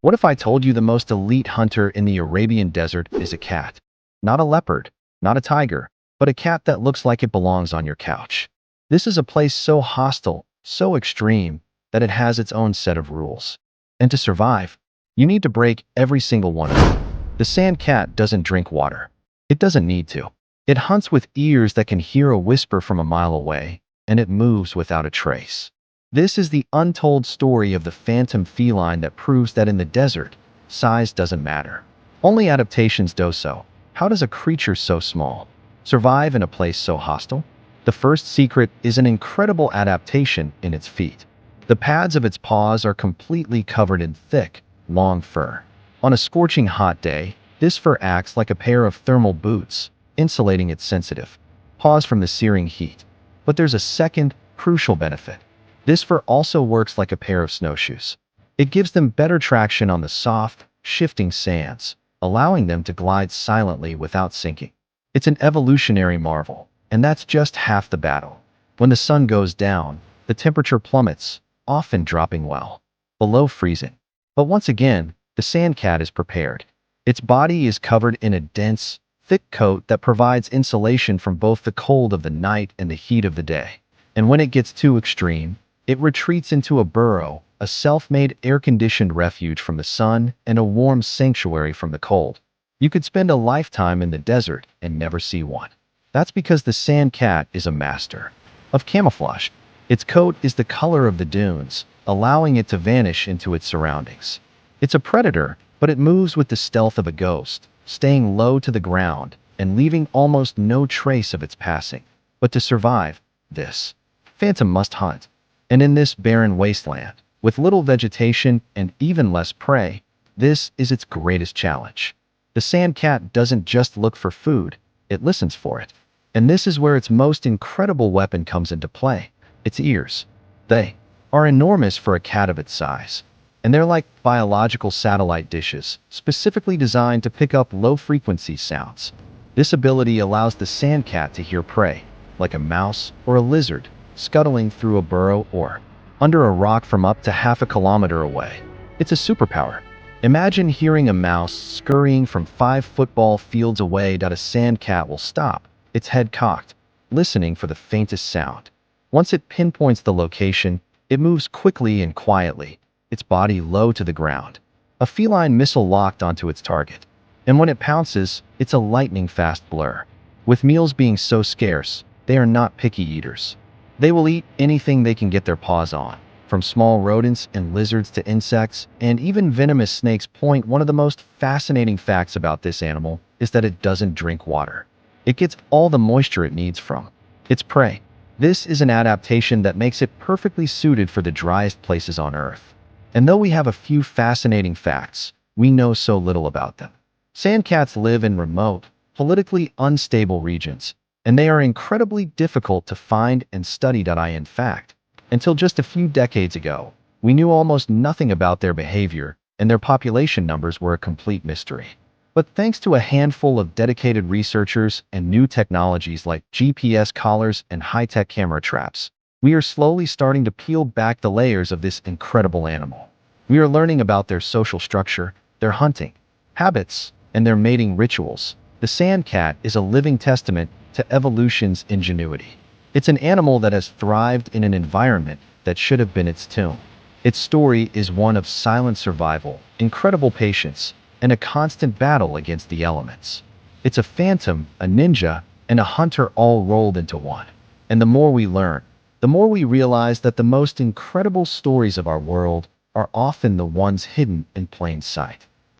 What if I told you the most elite hunter in the Arabian desert is a cat? Not a leopard, not a tiger, but a cat that looks like it belongs on your couch. This is a place so hostile, so extreme, that it has its own set of rules. And to survive, you need to break every single one of them. The sand cat doesn't drink water. It doesn't need to. It hunts with ears that can hear a whisper from a mile away, and it moves without a trace. This is the untold story of the phantom feline that proves that in the desert, size doesn't matter. Only adaptations do so. How does a creature so small survive in a place so hostile? The first secret is an incredible adaptation in its feet. The pads of its paws are completely covered in thick, long fur. On a scorching hot day, this fur acts like a pair of thermal boots, insulating its sensitive paws from the searing heat. But there's a second, crucial benefit. This fur also works like a pair of snowshoes. It gives them better traction on the soft, shifting sands, allowing them to glide silently without sinking. It's an evolutionary marvel, and that's just half the battle. When the sun goes down, the temperature plummets, often dropping well below freezing. But once again, the sand cat is prepared. Its body is covered in a dense, thick coat that provides insulation from both the cold of the night and the heat of the day. And when it gets too extreme, it retreats into a burrow, a self-made air-conditioned refuge from the sun and a warm sanctuary from the cold. You could spend a lifetime in the desert and never see one. That's because the sand cat is a master of camouflage. Its coat is the color of the dunes, allowing it to vanish into its surroundings. It's a predator, but it moves with the stealth of a ghost, staying low to the ground and leaving almost no trace of its passing. But to survive, this phantom must hunt. And in this barren wasteland, with little vegetation and even less prey, this is its greatest challenge. The sand cat doesn't just look for food, it listens for it. And this is where its most incredible weapon comes into play: its ears. They are enormous for a cat of its size, and they're like biological satellite dishes, specifically designed to pick up low-frequency sounds. This ability allows the sand cat to hear prey, like a mouse or a lizard, scuttling through a burrow or under a rock from up to half a kilometer away. It's a superpower. Imagine hearing a mouse scurrying from 5 football fields away. A sand cat will stop, its head cocked, listening for the faintest sound. Once it pinpoints the location, it moves quickly and quietly, its body low to the ground, a feline missile locked onto its target. And when it pounces, it's a lightning-fast blur. With meals being so scarce, they are not picky eaters. They will eat anything they can get their paws on, from small rodents and lizards to insects and even venomous snakes. One of the most fascinating facts about this animal is that it doesn't drink water. It gets all the moisture it needs from its prey. This is an adaptation that makes it perfectly suited for the driest places on Earth. And though we have a few fascinating facts, we know so little about them. Sand cats live in remote, politically unstable regions, and they are incredibly difficult to find and study. In fact, until just a few decades ago, we knew almost nothing about their behavior, and their population numbers were a complete mystery. But thanks to a handful of dedicated researchers and new technologies like GPS collars and high-tech camera traps, we are slowly starting to peel back the layers of this incredible animal. We are learning about their social structure, their hunting habits, and their mating rituals. The sand cat is a living testament to evolution's ingenuity. It's an animal that has thrived in an environment that should have been its tomb. Its story is one of silent survival, incredible patience, and a constant battle against the elements. It's a phantom, a ninja, and a hunter all rolled into one. And the more we learn, the more we realize that the most incredible stories of our world are often the ones hidden in plain sight.